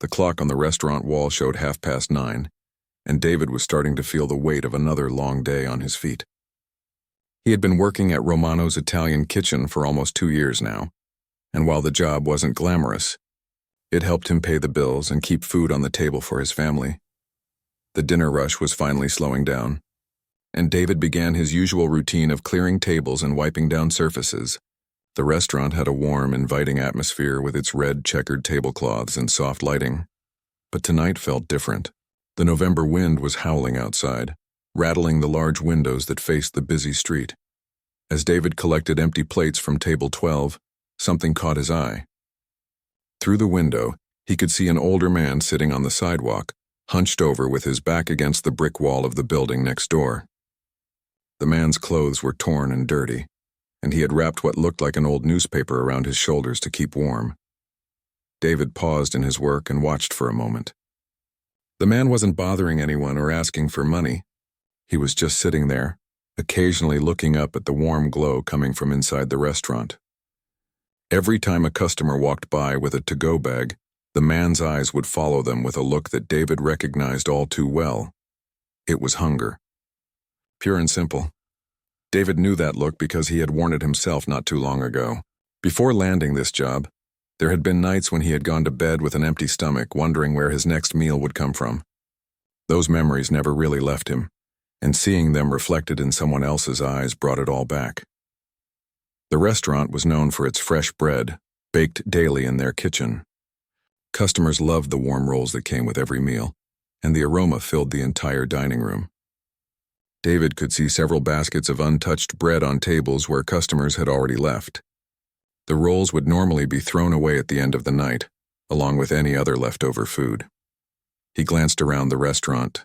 The clock on the restaurant wall showed 9:30, and David was starting to feel the weight of another long day on his feet. He had been working at Romano's Italian kitchen for almost 2 years now, and while the job wasn't glamorous, it helped him pay the bills and keep food on the table for his family. The dinner rush was finally slowing down, and David began his usual routine of clearing tables and wiping down surfaces. The restaurant had a warm, inviting atmosphere with its red checkered tablecloths and soft lighting. But tonight felt different. The November wind was howling outside, rattling the large windows that faced the busy street. As David collected empty plates from table 12, something caught his eye. Through the window, he could see an older man sitting on the sidewalk, hunched over with his back against the brick wall of the building next door. The man's clothes were torn and dirty, and he had wrapped what looked like an old newspaper around his shoulders to keep warm. David paused in his work and watched for a moment. The man wasn't bothering anyone or asking for money. He was just sitting there, occasionally looking up at the warm glow coming from inside the restaurant. Every time a customer walked by with a to-go bag, the man's eyes would follow them with a look that David recognized all too well. It was hunger. Pure and simple. David knew that look because he had worn it himself not too long ago. Before landing this job, there had been nights when he had gone to bed with an empty stomach, wondering where his next meal would come from. Those memories never really left him, and seeing them reflected in someone else's eyes brought it all back. The restaurant was known for its fresh bread, baked daily in their kitchen. Customers loved the warm rolls that came with every meal, and the aroma filled the entire dining room. David could see several baskets of untouched bread on tables where customers had already left. The rolls would normally be thrown away at the end of the night, along with any other leftover food. He glanced around the restaurant.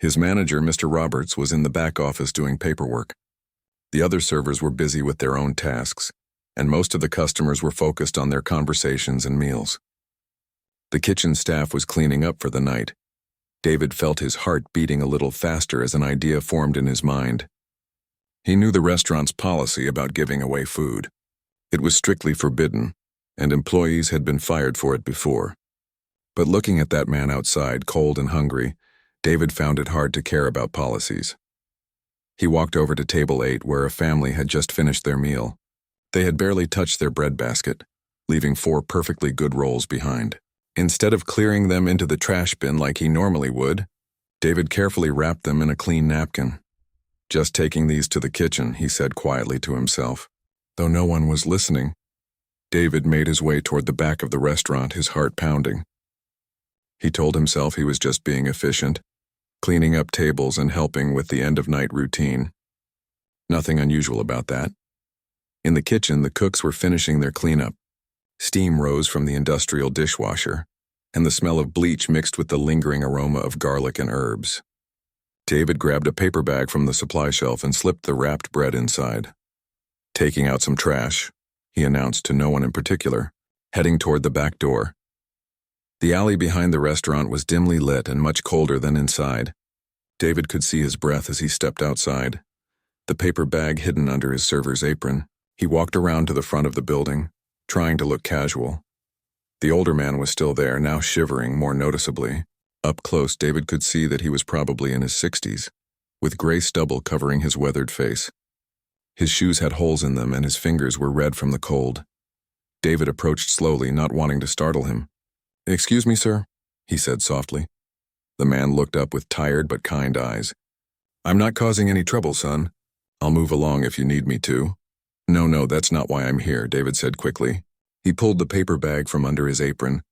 His manager, Mr. Roberts, was in the back office doing paperwork. The other servers were busy with their own tasks, and most of the customers were focused on their conversations and meals. The kitchen staff was cleaning up for the night. David felt his heart beating a little faster as an idea formed in his mind. He knew the restaurant's policy about giving away food. It was strictly forbidden, and employees had been fired for it before. But looking at that man outside, cold and hungry, David found it hard to care about policies. He walked over to table 8 where a family had just finished their meal. They had barely touched their bread basket, leaving 4 perfectly good rolls behind. Instead of clearing them into the trash bin like he normally would, David carefully wrapped them in a clean napkin. "Just taking these to the kitchen," he said quietly to himself. Though no one was listening, David made his way toward the back of the restaurant, his heart pounding. He told himself he was just being efficient, cleaning up tables and helping with the end-of-night routine. Nothing unusual about that. In the kitchen, the cooks were finishing their cleanup. Steam rose from the industrial dishwasher, and the smell of bleach mixed with the lingering aroma of garlic and herbs. David grabbed a paper bag from the supply shelf and slipped the wrapped bread inside. "Taking out some trash," he announced to no one in particular, heading toward the back door. The alley behind the restaurant was dimly lit and much colder than inside. David could see his breath as he stepped outside, the paper bag hidden under his server's apron. He walked around to the front of the building, trying to look casual. The older man was still there, now shivering more noticeably. Up close, David could see that he was probably in his 60s, with gray stubble covering his weathered face. His shoes had holes in them and his fingers were red from the cold. David approached slowly, not wanting to startle him. "Excuse me, sir," he said softly. The man looked up with tired but kind eyes. "I'm not causing any trouble, son. I'll move along if you need me to." No, that's not why I'm here," David said quickly. He pulled the paper bag from under his apron.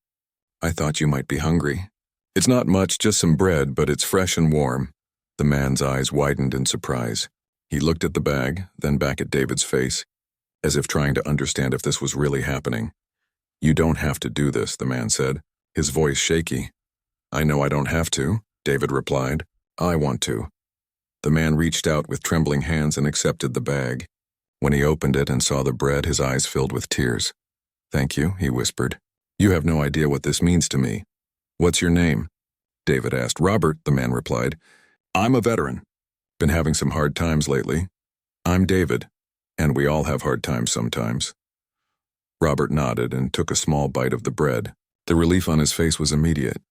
"I thought you might be hungry." "It's not much, just some bread, but it's fresh and warm." The man's eyes widened in surprise. He looked at the bag, then back at David's face, as if trying to understand if this was really happening. "You don't have to do this," the man said, his voice shaky. "I know I don't have to," David replied. "I want to." The man reached out with trembling hands and accepted the bag. When he opened it and saw the bread, his eyes filled with tears. "Thank you," he whispered. "You have no idea what this means to me." "What's your name?" David asked. "Robert," the man replied. "I'm a veteran. Been having some hard times lately." "I'm David, and we all have hard times sometimes." Robert nodded and took a small bite of the bread. The relief on his face was immediate.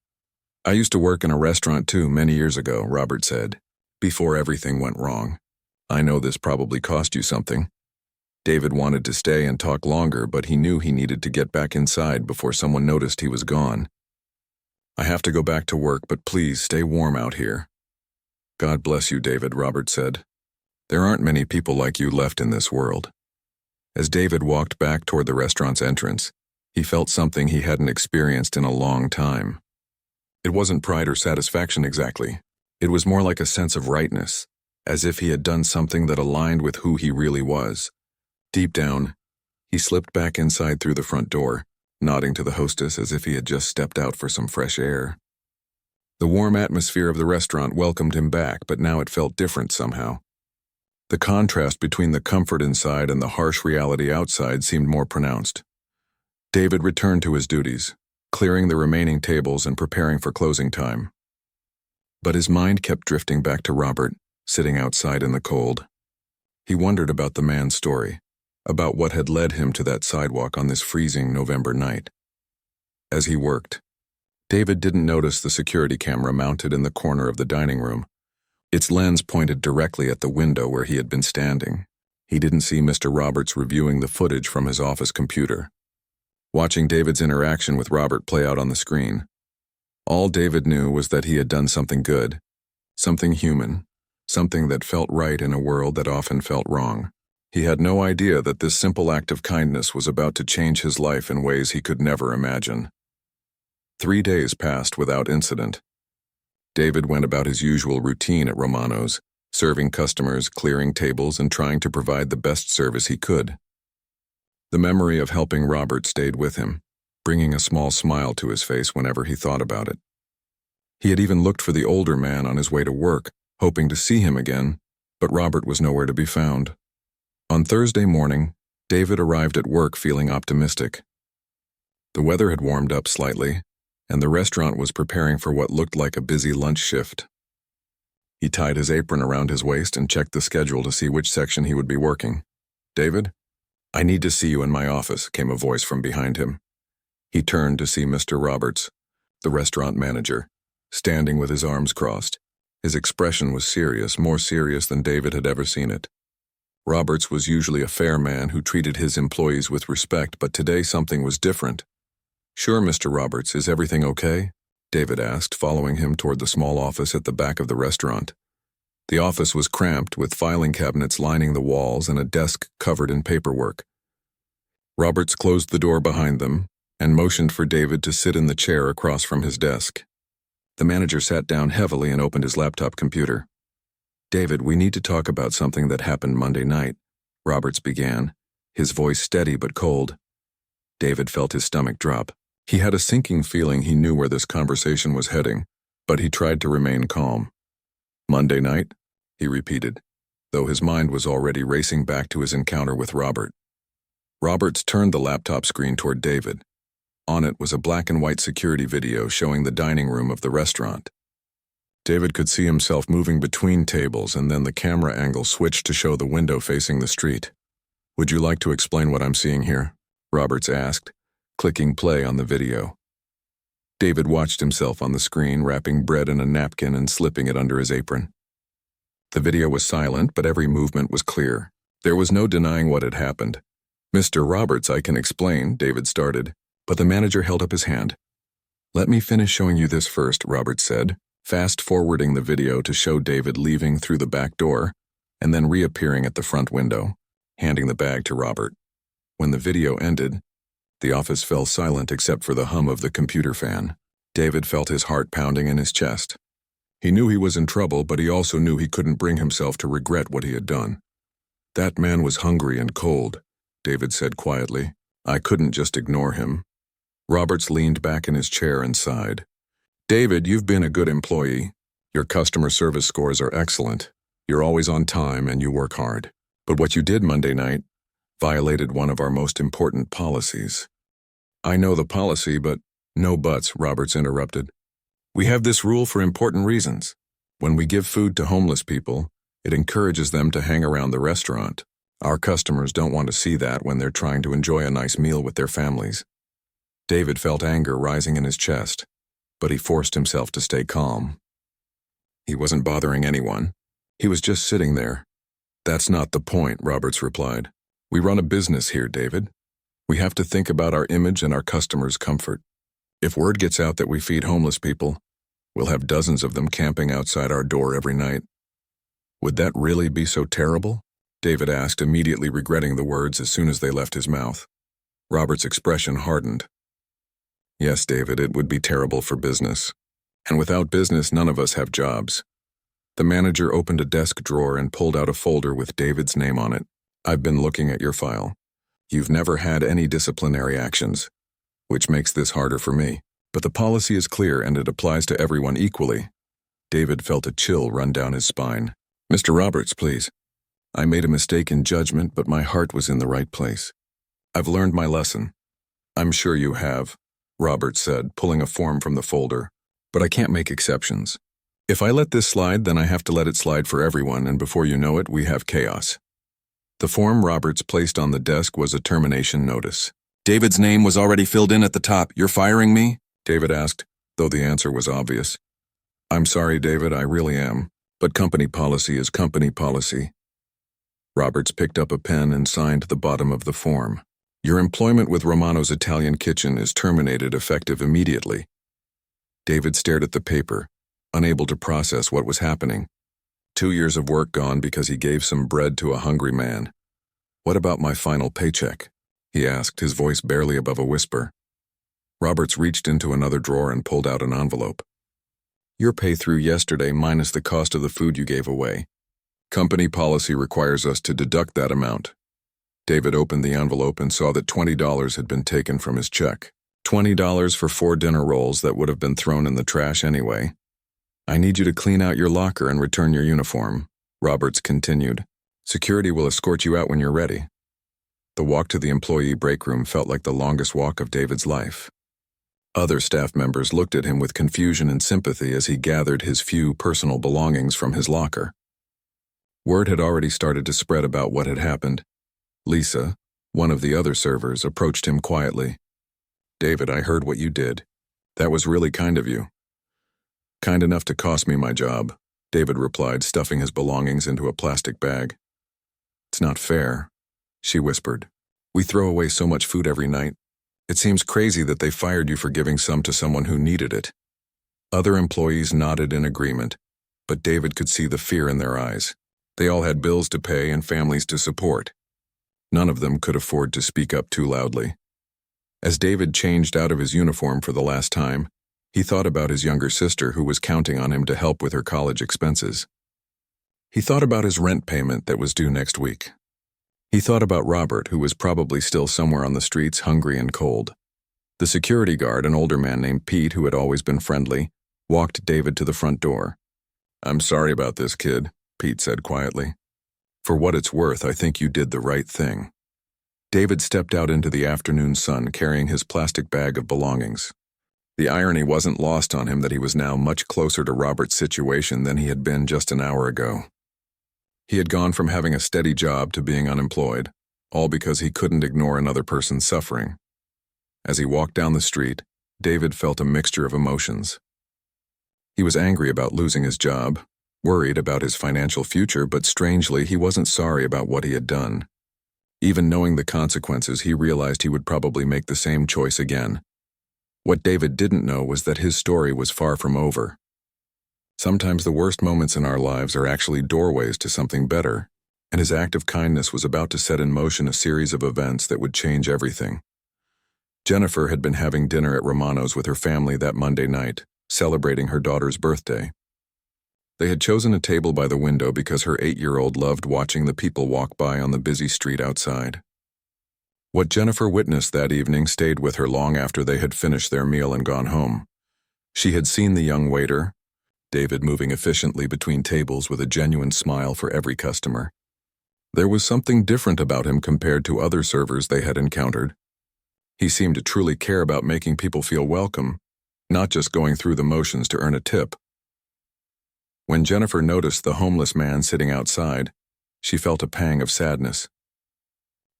"I used to work in a restaurant too many years ago," Robert said, "before everything went wrong. I know this probably cost you something." David wanted to stay and talk longer, but he knew he needed to get back inside before someone noticed he was gone. "I have to go back to work, but please stay warm out here." "God bless you, David," Robert said. "There aren't many people like you left in this world." As David walked back toward the restaurant's entrance, he felt something he hadn't experienced in a long time. It wasn't pride or satisfaction exactly. It was more like a sense of rightness, as if he had done something that aligned with who he really was. Deep down, he slipped back inside through the front door, nodding to the hostess as if he had just stepped out for some fresh air. The warm atmosphere of the restaurant welcomed him back, but now it felt different somehow. The contrast between the comfort inside and the harsh reality outside seemed more pronounced. David returned to his duties, clearing the remaining tables and preparing for closing time. But his mind kept drifting back to Robert, sitting outside in the cold. He wondered about the man's story, about what had led him to that sidewalk on this freezing November night. As he worked, David didn't notice the security camera mounted in the corner of the dining room. Its lens pointed directly at the window where he had been standing. He didn't see Mr. Roberts reviewing the footage from his office computer. Watching David's interaction with Robert play out on the screen, all David knew was that he had done something good, something human, something that felt right in a world that often felt wrong. He had no idea that this simple act of kindness was about to change his life in ways he could never imagine. 3 days passed without incident. David went about his usual routine at Romano's, serving customers, clearing tables, and trying to provide the best service he could. The memory of helping Robert stayed with him, bringing a small smile to his face whenever he thought about it. He had even looked for the older man on his way to work, hoping to see him again, but Robert was nowhere to be found. On Thursday morning, David arrived at work feeling optimistic. The weather had warmed up slightly, and the restaurant was preparing for what looked like a busy lunch shift. He tied his apron around his waist and checked the schedule to see which section he would be working. "David, I need to see you in my office," came a voice from behind him. He turned to see Mr. Roberts, the restaurant manager, standing with his arms crossed. His expression was serious, more serious than David had ever seen it. Roberts was usually a fair man who treated his employees with respect, but today something was different. "Sure, Mr. Roberts, is everything okay?" David asked, following him toward the small office at the back of the restaurant. The office was cramped, with filing cabinets lining the walls and a desk covered in paperwork. Roberts closed the door behind them and motioned for David to sit in the chair across from his desk. The manager sat down heavily and opened his laptop computer. "David, we need to talk about something that happened Monday night," Roberts began, his voice steady but cold. David felt his stomach drop. He had a sinking feeling he knew where this conversation was heading, but he tried to remain calm. "Monday night?" he repeated, though his mind was already racing back to his encounter with Robert. Roberts turned the laptop screen toward David. On it was a black and white security video showing the dining room of the restaurant. David could see himself moving between tables, and then the camera angle switched to show the window facing the street. "Would you like to explain what I'm seeing here?" Roberts asked, clicking play on the video. David watched himself on the screen, wrapping bread in a napkin and slipping it under his apron. The video was silent, but every movement was clear. There was no denying what had happened. "Mr. Roberts, I can explain," David started, but the manager held up his hand. "Let me finish showing you this first," Roberts said, fast-forwarding the video to show David leaving through the back door and then reappearing at the front window, handing the bag to Robert. When the video ended, the office fell silent except for the hum of the computer fan. David felt his heart pounding in his chest. He knew he was in trouble, but he also knew he couldn't bring himself to regret what he had done. "That man was hungry and cold," David said quietly. "I couldn't just ignore him." Roberts leaned back in his chair and sighed. "David, you've been a good employee. Your customer service scores are excellent. You're always on time and you work hard. But what you did Monday night violated one of our most important policies." "I know the policy, but—" "No buts," Roberts interrupted. "We have this rule for important reasons. When we give food to homeless people, it encourages them to hang around the restaurant. Our customers don't want to see that when they're trying to enjoy a nice meal with their families." David felt anger rising in his chest, but he forced himself to stay calm. He wasn't bothering anyone. He was just sitting there. "That's not the point," Roberts replied. "We run a business here, David. We have to think about our image and our customers' comfort. If word gets out that we feed homeless people, we'll have dozens of them camping outside our door every night. Would that really be so terrible?" David asked, immediately regretting the words as soon as they left his mouth. Robert's expression hardened. "Yes, David, it would be terrible for business. And without business, none of us have jobs." The manager opened a desk drawer and pulled out a folder with David's name on it. "I've been looking at your file. You've never had any disciplinary actions, which makes this harder for me. But the policy is clear and it applies to everyone equally." David felt a chill run down his spine. "Mr. Roberts, please. I made a mistake in judgment, but my heart was in the right place. I've learned my lesson." "I'm sure you have," Roberts said, pulling a form from the folder. "But I can't make exceptions. If I let this slide, then I have to let it slide for everyone, and before you know it, we have chaos." The form Roberts placed on the desk was a termination notice. "David's name was already filled in at the top. You're firing me?" David asked, though the answer was obvious. "I'm sorry, David, I really am. But company policy is company policy." Roberts picked up a pen and signed the bottom of the form. "Your employment with Romano's Italian Kitchen is terminated effective immediately." David stared at the paper, unable to process what was happening. 2 years of work gone because he gave some bread to a hungry man. "What about my final paycheck?" he asked, his voice barely above a whisper. Roberts reached into another drawer and pulled out an envelope. "Your pay through yesterday minus the cost of the food you gave away. Company policy requires us to deduct that amount." David opened the envelope and saw that $20 had been taken from his check. $20 for 4 dinner rolls that would have been thrown in the trash anyway. "I need you to clean out your locker and return your uniform," Roberts continued. "Security will escort you out when you're ready." The walk to the employee break room felt like the longest walk of David's life. Other staff members looked at him with confusion and sympathy as he gathered his few personal belongings from his locker. Word had already started to spread about what had happened. Lisa, one of the other servers, approached him quietly. "David, I heard what you did. That was really kind of you." "Kind enough to cost me my job," David replied, stuffing his belongings into a plastic bag. "It's not fair," she whispered. "We throw away so much food every night. It seems crazy that they fired you for giving some to someone who needed it." Other employees nodded in agreement, but David could see the fear in their eyes. They all had bills to pay and families to support. None of them could afford to speak up too loudly. As David changed out of his uniform for the last time, he thought about his younger sister who was counting on him to help with her college expenses. He thought about his rent payment that was due next week. He thought about Robert, who was probably still somewhere on the streets, hungry and cold. The security guard, an older man named Pete who had always been friendly, walked David to the front door. "I'm sorry about this, kid," Pete said quietly. "For what it's worth, I think you did the right thing." David stepped out into the afternoon sun carrying his plastic bag of belongings. The irony wasn't lost on him that he was now much closer to Robert's situation than he had been just an hour ago. He had gone from having a steady job to being unemployed, all because he couldn't ignore another person's suffering. As he walked down the street, David felt a mixture of emotions. He was angry about losing his job, worried about his financial future, but strangely, he wasn't sorry about what he had done. Even knowing the consequences, he realized he would probably make the same choice again. What David didn't know was that his story was far from over. Sometimes the worst moments in our lives are actually doorways to something better, and his act of kindness was about to set in motion a series of events that would change everything. Jennifer had been having dinner at Romano's with her family that Monday night, celebrating her daughter's birthday. They had chosen a table by the window because her 8-year-old loved watching the people walk by on the busy street outside. What Jennifer witnessed that evening stayed with her long after they had finished their meal and gone home. She had seen the young waiter, David, moving efficiently between tables with a genuine smile for every customer. There was something different about him compared to other servers they had encountered. He seemed to truly care about making people feel welcome, not just going through the motions to earn a tip. When Jennifer noticed the homeless man sitting outside, she felt a pang of sadness.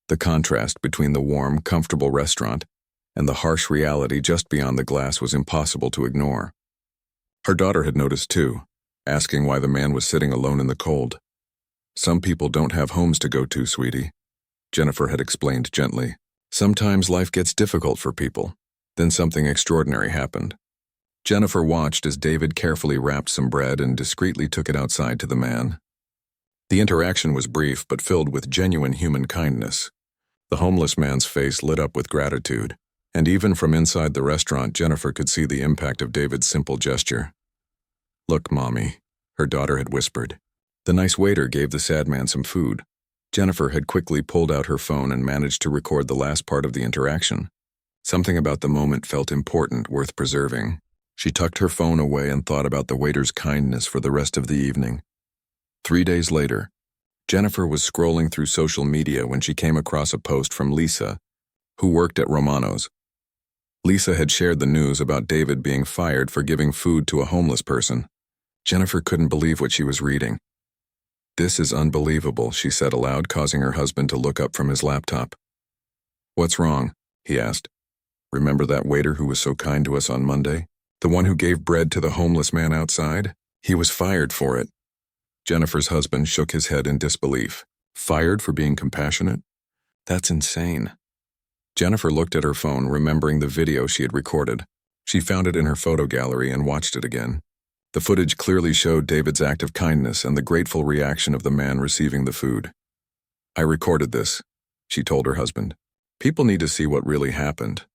The contrast between the warm, comfortable restaurant and the harsh reality just beyond the glass was impossible to ignore. Her daughter had noticed too, asking why the man was sitting alone in the cold. "Some people don't have homes to go to, sweetie," Jennifer had explained gently. "Sometimes life gets difficult for people." Then something extraordinary happened. Jennifer watched as David carefully wrapped some bread and discreetly took it outside to the man. The interaction was brief but filled with genuine human kindness. The homeless man's face lit up with gratitude, and even from inside the restaurant, Jennifer could see the impact of David's simple gesture. "Look, Mommy," her daughter had whispered. The nice waiter gave the sad man some food. Jennifer had quickly pulled out her phone and managed to record the last part of the interaction. Something about the moment felt important, worth preserving. She tucked her phone away and thought about the waiter's kindness for the rest of the evening. 3 days later, Jennifer was scrolling through social media when she came across a post from Lisa, who worked at Romano's. Lisa had shared the news about David being fired for giving food to a homeless person. Jennifer couldn't believe what she was reading. "This is unbelievable," she said aloud, causing her husband to look up from his laptop. "What's wrong?" he asked. "Remember that waiter who was so kind to us on Monday? The one who gave bread to the homeless man outside? He was fired for it." Jennifer's husband shook his head in disbelief. "Fired for being compassionate? That's insane." Jennifer looked at her phone, remembering the video she had recorded. She found it in her photo gallery and watched it again. The footage clearly showed David's act of kindness and the grateful reaction of the man receiving the food. "I recorded this," she told her husband. "People need to see what really happened."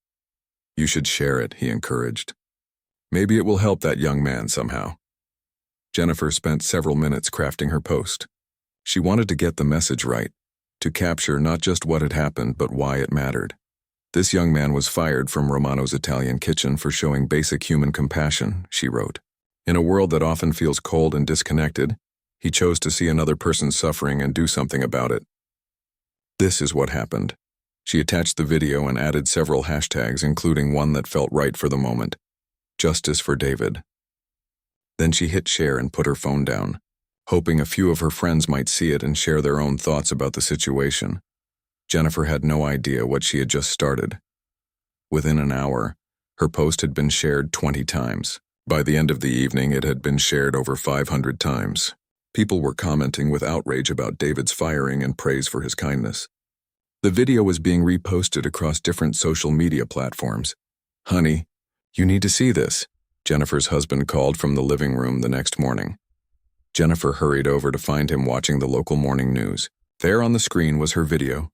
"You should share it," he encouraged. "Maybe it will help that young man somehow." Jennifer spent several minutes crafting her post. She wanted to get the message right, to capture not just what had happened but why it mattered. This young man was fired from Romano's Italian kitchen for showing basic human compassion, she wrote. In a world that often feels cold and disconnected, he chose to see another person suffering and do something about it. This is what happened. She attached the video and added several hashtags, including one that felt right for the moment: Justice for David. Then she hit share and put her phone down, hoping a few of her friends might see it and share their own thoughts about the situation. Jennifer had no idea what she had just started. Within an hour, her post had been shared 20 times. By the end of the evening, it had been shared over 500 times. People were commenting with outrage about David's firing and praise for his kindness. The video was being reposted across different social media platforms. "Honey, you need to see this," Jennifer's husband called from the living room the next morning. Jennifer hurried over to find him watching the local morning news. There on the screen was her video,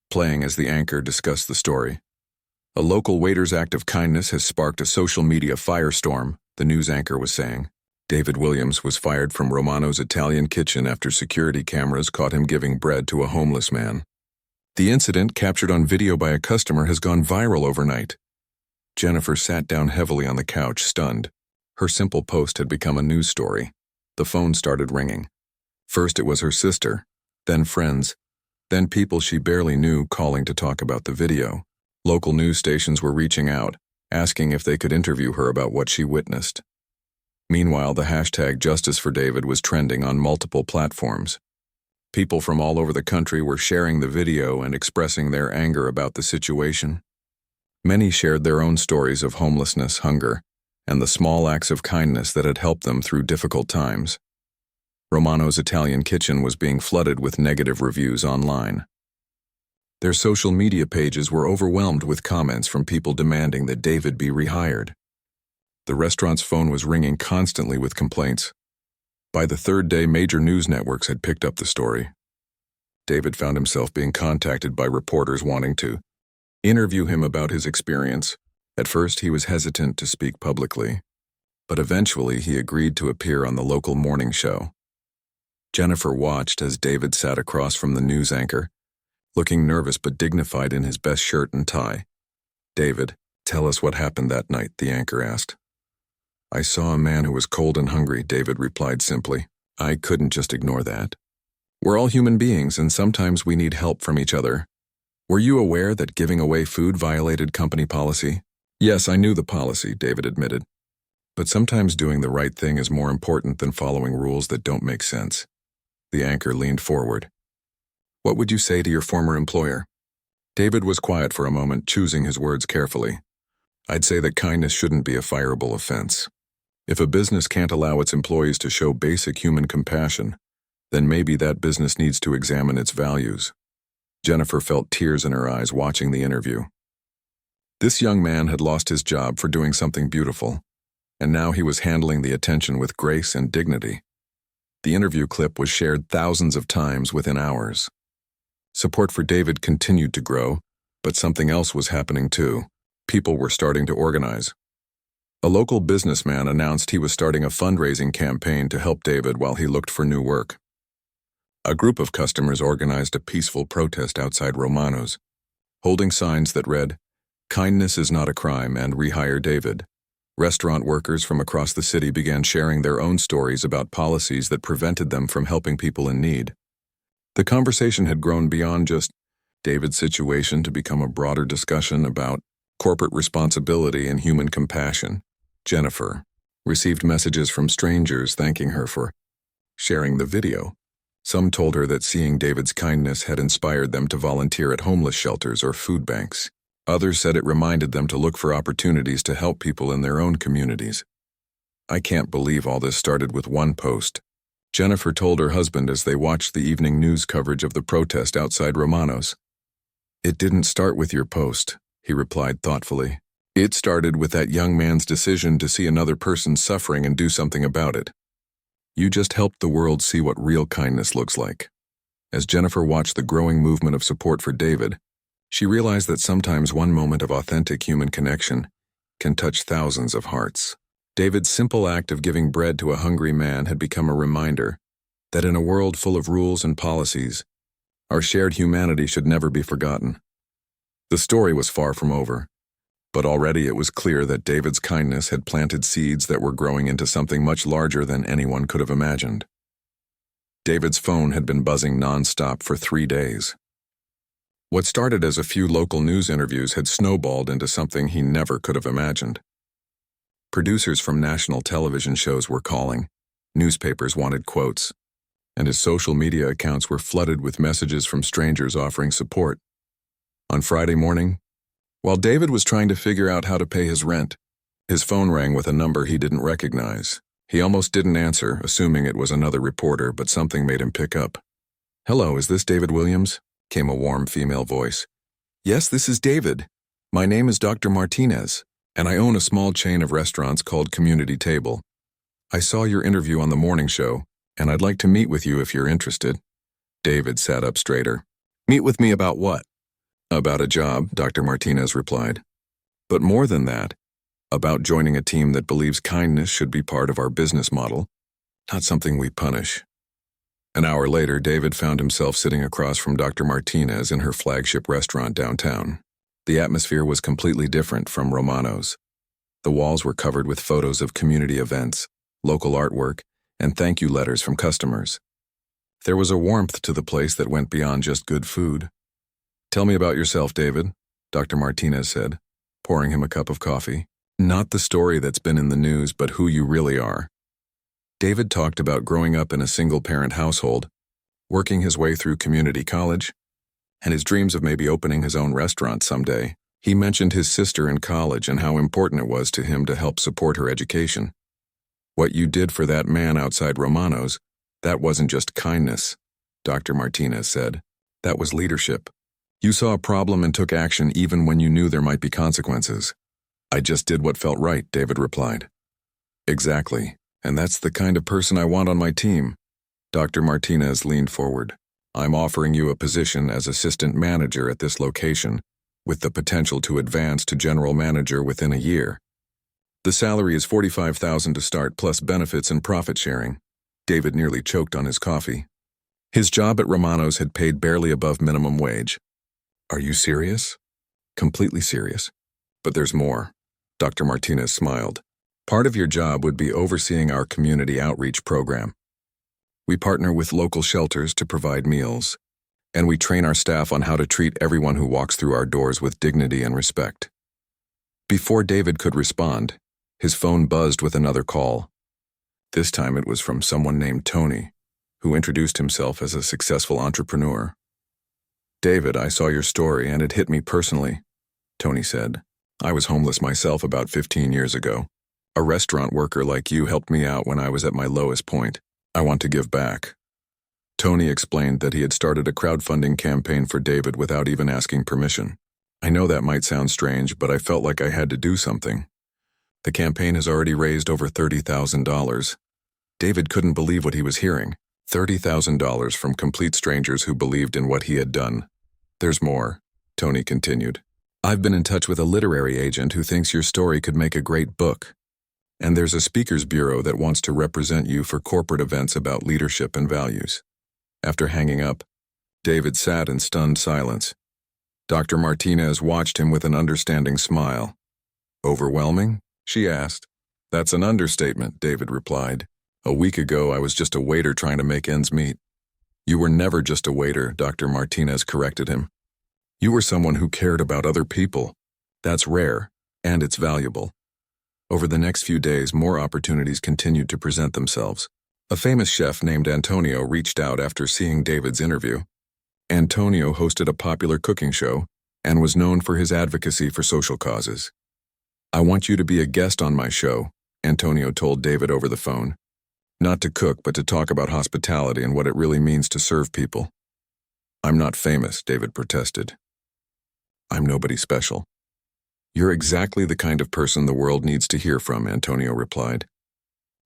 playing as the anchor discussed the story. "A local waiter's act of kindness has sparked a social media firestorm," the news anchor was saying. David Williams was fired from Romano's Italian kitchen after security cameras caught him giving bread to a homeless man. The incident, captured on video by a customer, has gone viral overnight. Jennifer sat down heavily on the couch, stunned. Her simple post had become a news story. The phone started ringing. First it was her sister, then friends, then people she barely knew calling to talk about the video. Local news stations were reaching out, asking if they could interview her about what she witnessed. Meanwhile, the hashtag Justice for David was trending on multiple platforms. People from all over the country were sharing the video and expressing their anger about the situation. Many shared their own stories of homelessness, hunger, and the small acts of kindness that had helped them through difficult times. Romano's Italian kitchen was being flooded with negative reviews online. Their social media pages were overwhelmed with comments from people demanding that David be rehired. The restaurant's phone was ringing constantly with complaints. By the third day, major news networks had picked up the story. David found himself being contacted by reporters wanting to interview him about his experience. At first, he was hesitant to speak publicly, but eventually he agreed to appear on the local morning show. Jennifer watched as David sat across from the news anchor, looking nervous but dignified in his best shirt and tie. "David, tell us what happened that night," the anchor asked. "I saw a man who was cold and hungry," David replied simply. "I couldn't just ignore that. We're all human beings, and sometimes we need help from each other. Were you aware that giving away food violated company policy?" "Yes, I knew the policy," David admitted. "But sometimes doing the right thing is more important than following rules that don't make sense." The anchor leaned forward. "What would you say to your former employer?" David was quiet for a moment, choosing his words carefully. I'd say that kindness shouldn't be a fireable offense. If a business can't allow its employees to show basic human compassion, then maybe that business needs to examine its values. Jennifer felt tears in her eyes watching the interview. This young man had lost his job for doing something beautiful, and now he was handling the attention with grace and dignity. The interview clip was shared thousands of times within hours. Support for David continued to grow, but something else was happening too. People were starting to organize. A local businessman announced he was starting a fundraising campaign to help David while he looked for new work. A group of customers organized a peaceful protest outside Romano's, holding signs that read, "Kindness is not a crime," and "Rehire David." Restaurant workers from across the city began sharing their own stories about policies that prevented them from helping people in need. The conversation had grown beyond just David's situation to become a broader discussion about corporate responsibility and human compassion. Jennifer received messages from strangers thanking her for sharing the video. Some told her that seeing David's kindness had inspired them to volunteer at homeless shelters or food banks. Others said it reminded them to look for opportunities to help people in their own communities. "I can't believe all this started with one post," Jennifer told her husband as they watched the evening news coverage of the protest outside Romano's. "It didn't start with your post," he replied thoughtfully. "It started with that young man's decision to see another person suffering and do something about it. You just helped the world see what real kindness looks like." As Jennifer watched the growing movement of support for David, she realized that sometimes one moment of authentic human connection can touch thousands of hearts. David's simple act of giving bread to a hungry man had become a reminder that in a world full of rules and policies, our shared humanity should never be forgotten. The story was far from over, but already it was clear that David's kindness had planted seeds that were growing into something much larger than anyone could have imagined. David's phone had been buzzing nonstop for 3 days. What started as a few local news interviews had snowballed into something he never could have imagined. Producers from national television shows were calling, newspapers wanted quotes, and his social media accounts were flooded with messages from strangers offering support. On Friday morning, while David was trying to figure out how to pay his rent, his phone rang with a number he didn't recognize. He almost didn't answer, assuming it was another reporter, but something made him pick up. "Hello, is this David Williams?" came a warm female voice. "Yes, this is David. My name is Dr. Martinez, and I own a small chain of restaurants called Community Table. I saw your interview on the morning show, and I'd like to meet with you if you're interested." David sat up straighter. "Meet with me about what?" "About a job," Dr. Martinez replied. "But more than that, about joining a team that believes kindness should be part of our business model, not something we punish." An hour later, David found himself sitting across from Dr. Martinez in her flagship restaurant downtown. The atmosphere was completely different from Romano's. The walls were covered with photos of community events, local artwork, and thank you letters from customers. There was a warmth to the place that went beyond just good food. "Tell me about yourself, David," Dr. Martinez said, pouring him a cup of coffee. "Not the story that's been in the news, but who you really are." David talked about growing up in a single-parent household, working his way through community college, and his dreams of maybe opening his own restaurant someday. He mentioned his sister in college and how important it was to him to help support her education. "What you did for that man outside Romano's, that wasn't just kindness," Dr. Martinez said. "That was leadership. You saw a problem and took action even when you knew there might be consequences." "I just did what felt right," David replied. "Exactly, and that's the kind of person I want on my team." Dr. Martinez leaned forward. "I'm offering you a position as assistant manager at this location, with the potential to advance to general manager within a year. The salary is $45,000 to start, plus benefits and profit sharing." David nearly choked on his coffee. His job at Romano's had paid barely above minimum wage. "Are you serious?" "Completely serious. But there's more." Dr. Martinez smiled. "Part of your job would be overseeing our community outreach program. We partner with local shelters to provide meals, and we train our staff on how to treat everyone who walks through our doors with dignity and respect." Before David could respond, his phone buzzed with another call. This time it was from someone named Tony, who introduced himself as a successful entrepreneur. "David, I saw your story and it hit me personally," Tony said. "I was homeless myself about 15 years ago. A restaurant worker like you helped me out when I was at my lowest point. I want to give back." Tony explained that he had started a crowdfunding campaign for David without even asking permission. "I know that might sound strange, but I felt like I had to do something. The campaign has already raised over $30,000. David couldn't believe what he was hearing. $30,000 from complete strangers who believed in what he had done. "There's more," Tony continued. "I've been in touch with a literary agent who thinks your story could make a great book. And there's a speakers bureau that wants to represent you for corporate events about leadership and values." After hanging up, David sat in stunned silence. Dr. Martinez watched him with an understanding smile. "Overwhelming?" she asked. "That's an understatement," David replied. "A week ago, I was just a waiter trying to make ends meet." "You were never just a waiter," Dr. Martinez corrected him. "You were someone who cared about other people. That's rare, and it's valuable." Over the next few days, more opportunities continued to present themselves. A famous chef named Antonio reached out after seeing David's interview. Antonio hosted a popular cooking show and was known for his advocacy for social causes. "I want you to be a guest on my show," Antonio told David over the phone. "Not to cook, but to talk about hospitality and what it really means to serve people." "I'm not famous," David protested. "I'm nobody special." "You're exactly the kind of person the world needs to hear from," Antonio replied.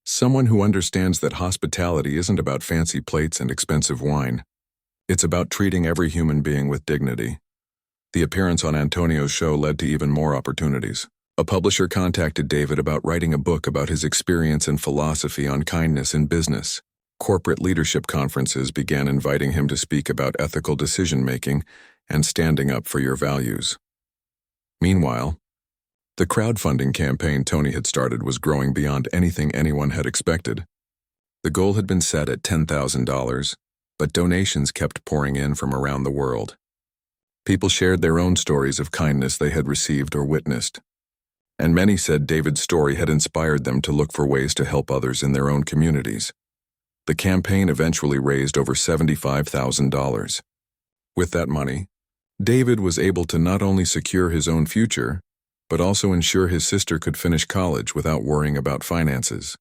"Someone who understands that hospitality isn't about fancy plates and expensive wine. It's about treating every human being with dignity." The appearance on Antonio's show led to even more opportunities. A publisher contacted David about writing a book about his experience and philosophy on kindness in business. Corporate leadership conferences began inviting him to speak about ethical decision-making and standing up for your values. Meanwhile, the crowdfunding campaign Tony had started was growing beyond anything anyone had expected. The goal had been set at $10,000, but donations kept pouring in from around the world. People shared their own stories of kindness they had received or witnessed, and many said David's story had inspired them to look for ways to help others in their own communities. The campaign eventually raised over $75,000. With that money, David was able to not only secure his own future, but also ensure his sister could finish college without worrying about finances.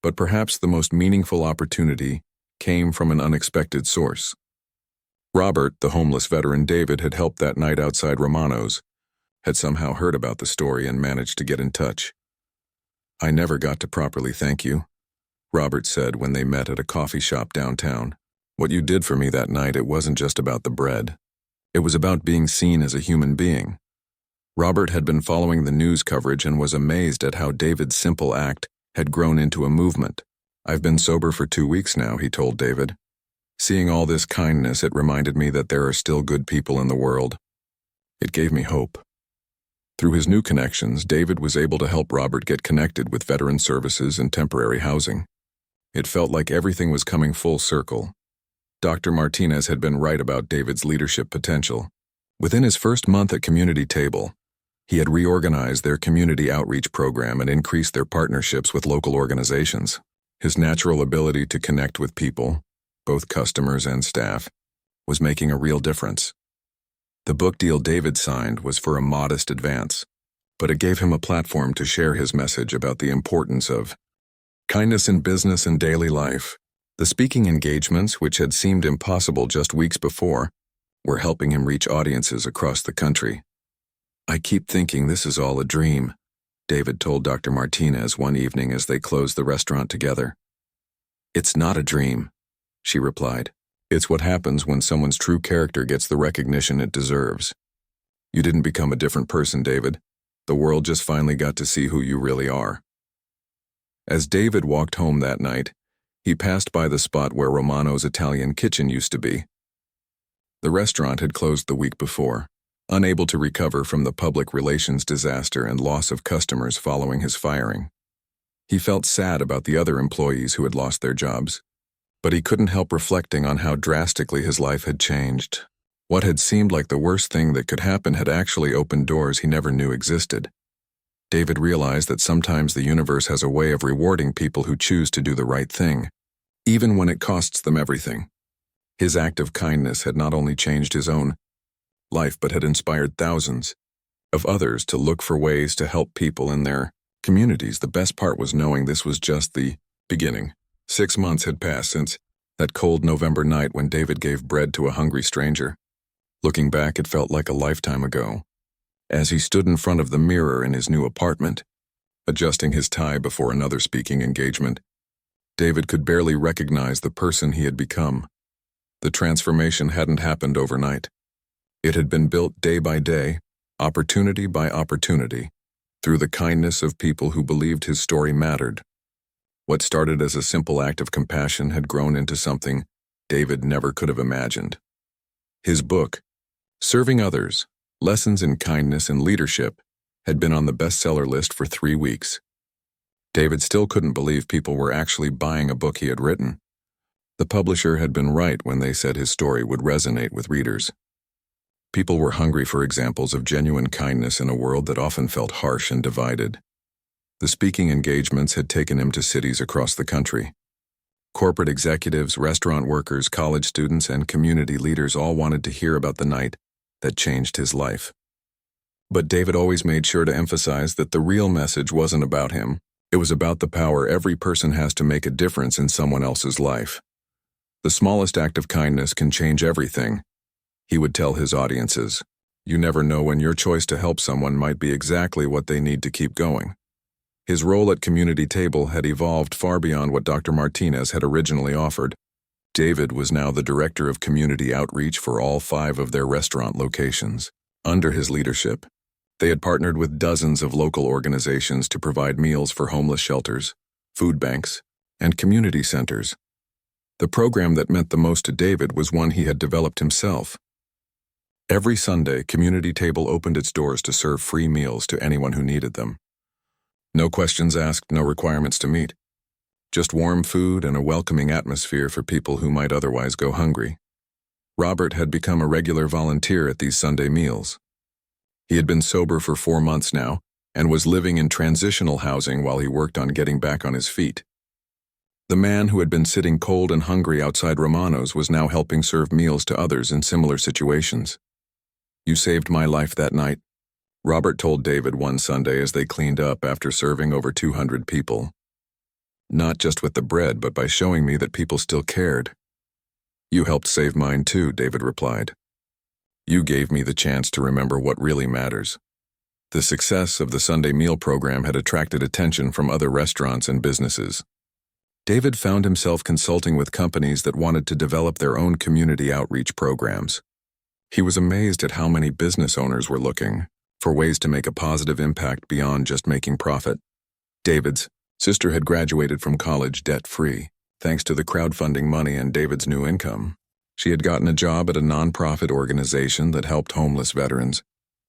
But perhaps the most meaningful opportunity came from an unexpected source. Robert, the homeless veteran David had helped that night outside Romano's, had somehow heard about the story and managed to get in touch. "I never got to properly thank you," Robert said when they met at a coffee shop downtown. "What you did for me that night, it wasn't just about the bread. It was about being seen as a human being." Robert had been following the news coverage and was amazed at how David's simple act had grown into a movement. "I've been sober for 2 weeks now," he told David. "Seeing all this kindness, it reminded me that there are still good people in the world. It gave me hope." Through his new connections, David was able to help Robert get connected with veteran services and temporary housing. It felt like everything was coming full circle. Dr. Martinez had been right about David's leadership potential. Within his first month at Community Table, he had reorganized their community outreach program and increased their partnerships with local organizations. His natural ability to connect with people, both customers and staff, was making a real difference. The book deal David signed was for a modest advance, but it gave him a platform to share his message about the importance of kindness in business and daily life. The speaking engagements, which had seemed impossible just weeks before, were helping him reach audiences across the country. "I keep thinking this is all a dream," David told Dr. Martinez one evening as they closed the restaurant together. "It's not a dream," she replied. "It's what happens when someone's true character gets the recognition it deserves. You didn't become a different person, David. The world just finally got to see who you really are." As David walked home that night, he passed by the spot where Romano's Italian kitchen used to be. The restaurant had closed the week before, unable to recover from the public relations disaster and loss of customers following his firing. He felt sad about the other employees who had lost their jobs, but he couldn't help reflecting on how drastically his life had changed. What had seemed like the worst thing that could happen had actually opened doors he never knew existed. David realized that sometimes the universe has a way of rewarding people who choose to do the right thing, even when it costs them everything. His act of kindness had not only changed his own life but had inspired thousands of others to look for ways to help people in their communities. The best part was knowing this was just the beginning. 6 months had passed since that cold November night when David gave bread to a hungry stranger. Looking back, it felt like a lifetime ago. As he stood in front of the mirror in his new apartment, adjusting his tie before another speaking engagement, David could barely recognize the person he had become. The transformation hadn't happened overnight. It had been built day by day, opportunity by opportunity, through the kindness of people who believed his story mattered. What started as a simple act of compassion had grown into something David never could have imagined. His book, Serving Others, Lessons in Kindness and Leadership, had been on the bestseller list for 3 weeks. David still couldn't believe people were actually buying a book he had written. The publisher had been right when they said his story would resonate with readers. People were hungry for examples of genuine kindness in a world that often felt harsh and divided. The speaking engagements had taken him to cities across the country. Corporate executives, restaurant workers, college students, and community leaders all wanted to hear about the night that changed his life. But David always made sure to emphasize that the real message wasn't about him. It was about the power every person has to make a difference in someone else's life. The smallest act of kindness can change everything, he would tell his audiences. You never know when your choice to help someone might be exactly what they need to keep going. His role at Community Table had evolved far beyond what Dr. Martinez had originally offered. David was now the director of community outreach for all 5 of their restaurant locations. Under his leadership, they had partnered with dozens of local organizations to provide meals for homeless shelters, food banks, and community centers. The program that meant the most to David was one he had developed himself. Every Sunday, Community Table opened its doors to serve free meals to anyone who needed them. No questions asked, no requirements to meet. Just warm food and a welcoming atmosphere for people who might otherwise go hungry. Robert had become a regular volunteer at these Sunday meals. He had been sober for 4 months now and was living in transitional housing while he worked on getting back on his feet. The man who had been sitting cold and hungry outside Romano's was now helping serve meals to others in similar situations. You saved my life that night, Robert told David one Sunday as they cleaned up after serving over 200 people. Not just with the bread, but by showing me that people still cared. You helped save mine too, David replied. You gave me the chance to remember what really matters. The success of the Sunday meal program had attracted attention from other restaurants and businesses. David found himself consulting with companies that wanted to develop their own community outreach programs. He was amazed at how many business owners were looking for ways to make a positive impact beyond just making profit. David's sister had graduated from college debt-free, thanks to the crowdfunding money and David's new income. She had gotten a job at a nonprofit organization that helped homeless veterans,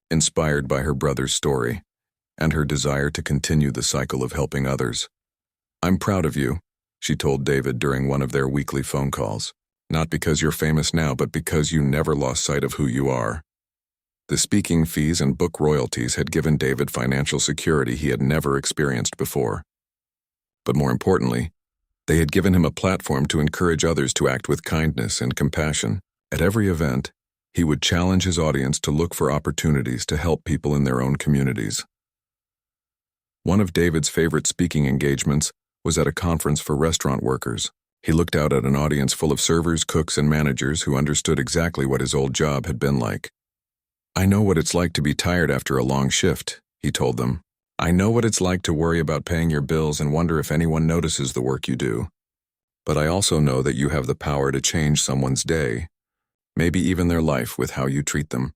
inspired by her brother's story and her desire to continue the cycle of helping others. I'm proud of you, she told David during one of their weekly phone calls. Not because you're famous now, but because you never lost sight of who you are. The speaking fees and book royalties had given David financial security he had never experienced before. But more importantly, they had given him a platform to encourage others to act with kindness and compassion. At every event, he would challenge his audience to look for opportunities to help people in their own communities. One of David's favorite speaking engagements was at a conference for restaurant workers. He looked out at an audience full of servers, cooks, and managers who understood exactly what his old job had been like. I know what it's like to be tired after a long shift, he told them. I know what it's like to worry about paying your bills and wonder if anyone notices the work you do. But I also know that you have the power to change someone's day, maybe even their life, with how you treat them.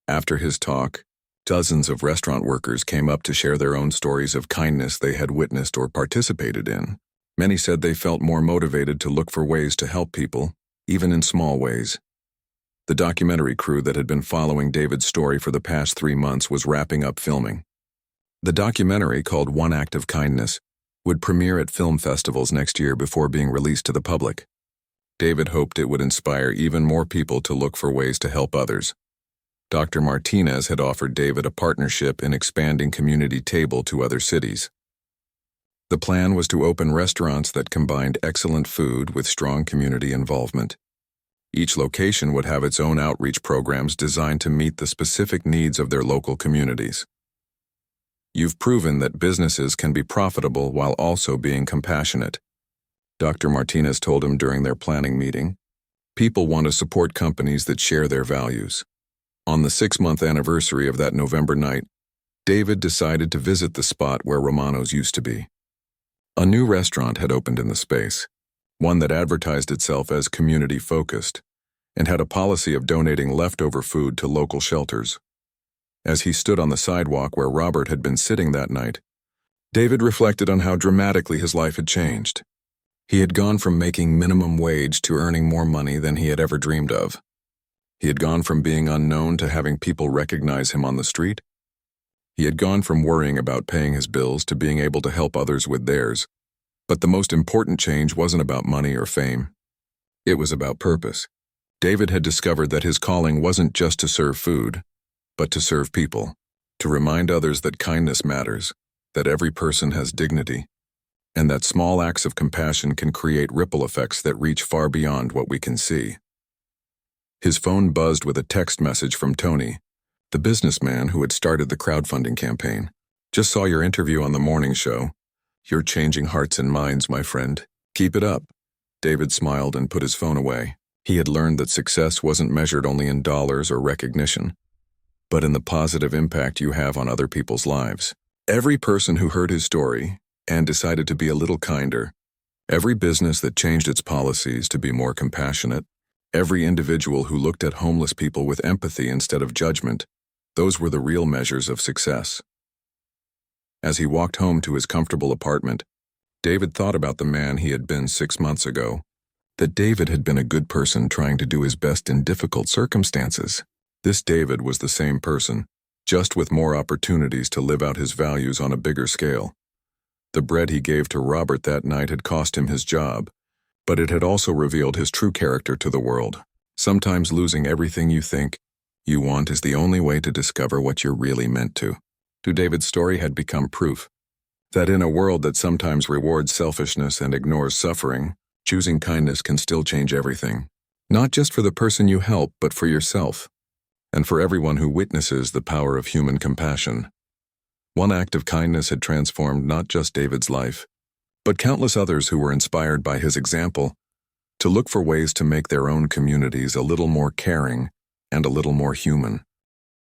After his talk, dozens of restaurant workers came up to share their own stories of kindness they had witnessed or participated in. Many said they felt more motivated to look for ways to help people, even in small ways. The documentary crew that had been following David's story for the past 3 months was wrapping up filming. The documentary, called One Act of Kindness, would premiere at film festivals next year before being released to the public. David hoped it would inspire even more people to look for ways to help others. Dr. Martinez had offered David a partnership in expanding Community Table to other cities. The plan was to open restaurants that combined excellent food with strong community involvement. Each location would have its own outreach programs designed to meet the specific needs of their local communities. You've proven that businesses can be profitable while also being compassionate, Dr. Martinez told him during their planning meeting. People want to support companies that share their values. On the 6-month anniversary of that November night, David decided to visit the spot where Romano's used to be. A new restaurant had opened in the space, one that advertised itself as community-focused, and had a policy of donating leftover food to local shelters. As he stood on the sidewalk where Robert had been sitting that night, David reflected on how dramatically his life had changed. He had gone from making minimum wage to earning more money than he had ever dreamed of. He had gone from being unknown to having people recognize him on the street. He had gone from worrying about paying his bills to being able to help others with theirs. But the most important change wasn't about money or fame. It was about purpose. David had discovered that his calling wasn't just to serve food, but to serve people, to remind others that kindness matters, that every person has dignity, and that small acts of compassion can create ripple effects that reach far beyond what we can see. His phone buzzed with a text message from Tony, the businessman who had started the crowdfunding campaign. "Just saw your interview on the morning show. You're changing hearts and minds, my friend. Keep it up." David smiled and put his phone away. He had learned that success wasn't measured only in dollars or recognition, but in the positive impact you have on other people's lives. Every person who heard his story and decided to be a little kinder, every business that changed its policies to be more compassionate, every individual who looked at homeless people with empathy instead of judgment, those were the real measures of success. As he walked home to his comfortable apartment, David thought about the man he had been 6 months ago, that David had been a good person trying to do his best in difficult circumstances. This David was the same person, just with more opportunities to live out his values on a bigger scale. The bread he gave to Robert that night had cost him his job, but it had also revealed his true character to the world. Sometimes losing everything you think you want is the only way to discover what you're really meant to. David's story had become proof that in a world that sometimes rewards selfishness and ignores suffering, choosing kindness can still change everything. Not just for the person you help, but for yourself, and for everyone who witnesses the power of human compassion. One act of kindness had transformed not just David's life, but countless others who were inspired by his example to look for ways to make their own communities a little more caring and a little more human.